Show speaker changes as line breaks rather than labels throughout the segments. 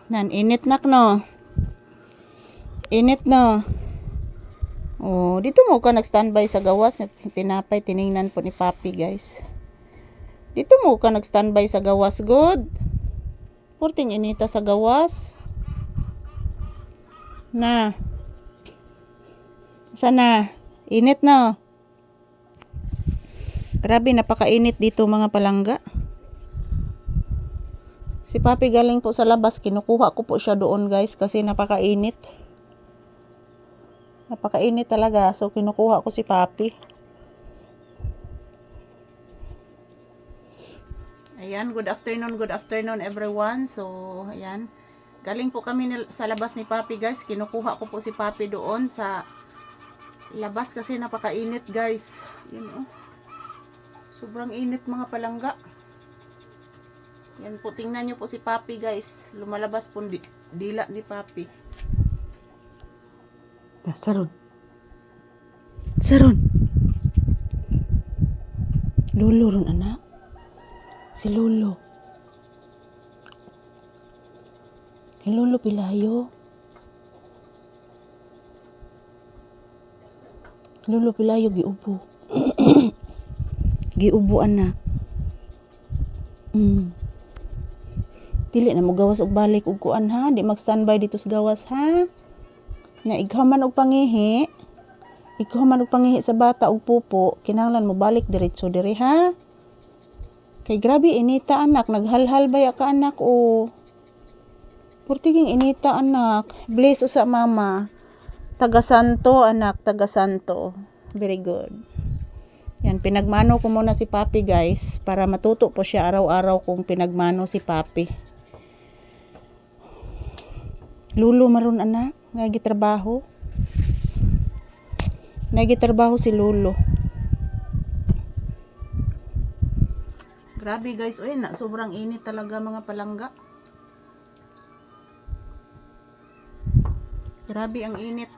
Nan, init nak no. Init no. Oh, dito mo ka nag-standby sa gawas. Tinapay, tiningnan po ni Papi, guys. Dito mo ka nag-standby sa gawas, good. Porting inita sa gawas. Na. Sana. Init no. Grabe, napakainit dito mga palangga. Si Papi galing po sa labas, kinukuha ko po siya doon guys kasi napakainit. Napakainit talaga, so kinukuha ko si Papi. Ayan, good afternoon everyone. So, ayan. Galing po kami sa labas ni Papi guys, kinukuha ko po si Papi doon sa labas kasi napakainit guys. Yun oh. Sobrang init mga palangga. Yan po, tingnan nyo po si Papi guys. Lumalabas po dila ni Papi. Saron. Saron. Lolo ron anak. Si Lolo. Si Lolo Pilayo. Lolo Pilayo giubo. Giubo anak. Dili na mo gawas og balik og kuan ha, di mag-standby dito sa gawas ha. Na ighaman og pangihi. Ighaman og pangihi sa bata og pupo, kinahanglan mo balik diretso diri ha. Kay grabe inita anak, naghalhal baya ka anak o. Purtiging inita anak. Bless sa mama. Taga Santo anak, taga Santo. Very good. Yan, pinagmano ko muna si Papi guys para matuto po siya araw-araw kung pinagmano si Papi. Lulo maron anak, nagitrabaho. Nagitrabaho si Lulo. Grabe guys, oy na sobrang init talaga mga palangga. Grabe ang init.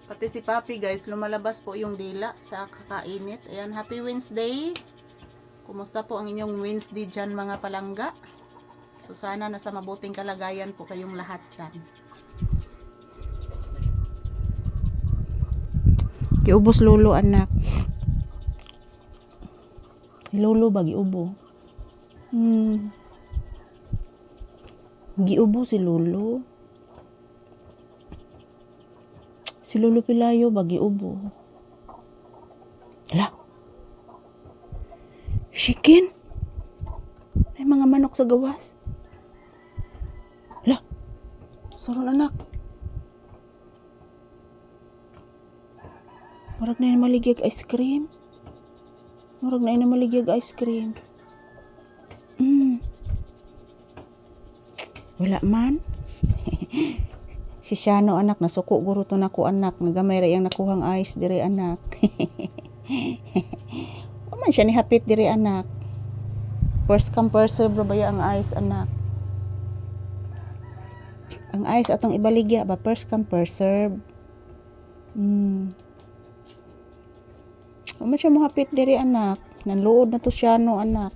Pati si Papi guys, lumalabas po yung dila sa kakainit. Ayan, happy Wednesday. Kumusta po ang inyong Wednesday dyan mga palangga? So sana nasa mabuting kalagayan po kayong lahat dyan. Giubos Lolo anak. Lolo ba giubo? Giubo si Lolo. Si Lolo Pilayo ba giubo? Hala. Chicken? May mga manok sa gawas. Hala. Saron anak. Murag na yung maligig ice cream. Murag na yung maligig ice cream. Wala man. Si Shano anak, nasuko guro to nako anak. Nagamay ra yang nakuhang ice dire anak. Oman siya ni hapit dire anak. First come first serve ba ang ice anak? Ang ice atong ibaligya ba first come first serve. Oman siya mo hapit dire anak. Nanluod na to Shano anak.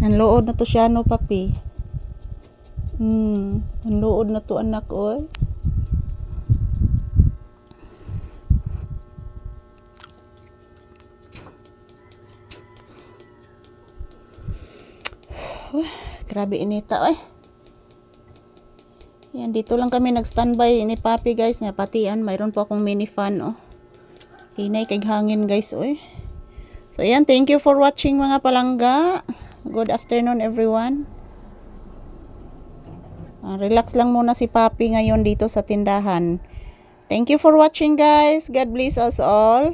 Nanluod na to Shano Papi. Nanluod na to anak oy. Grabe inita oy. Yan, dito lang kami nag-standby ni Papi guys. Nga patian, mayroon po akong mini fan oh. Hinay kay hangin guys oy. So ayan, thank you for watching mga palangga. Good afternoon everyone. Relax lang muna si Papi ngayon dito sa tindahan. Thank you for watching guys. God bless us all.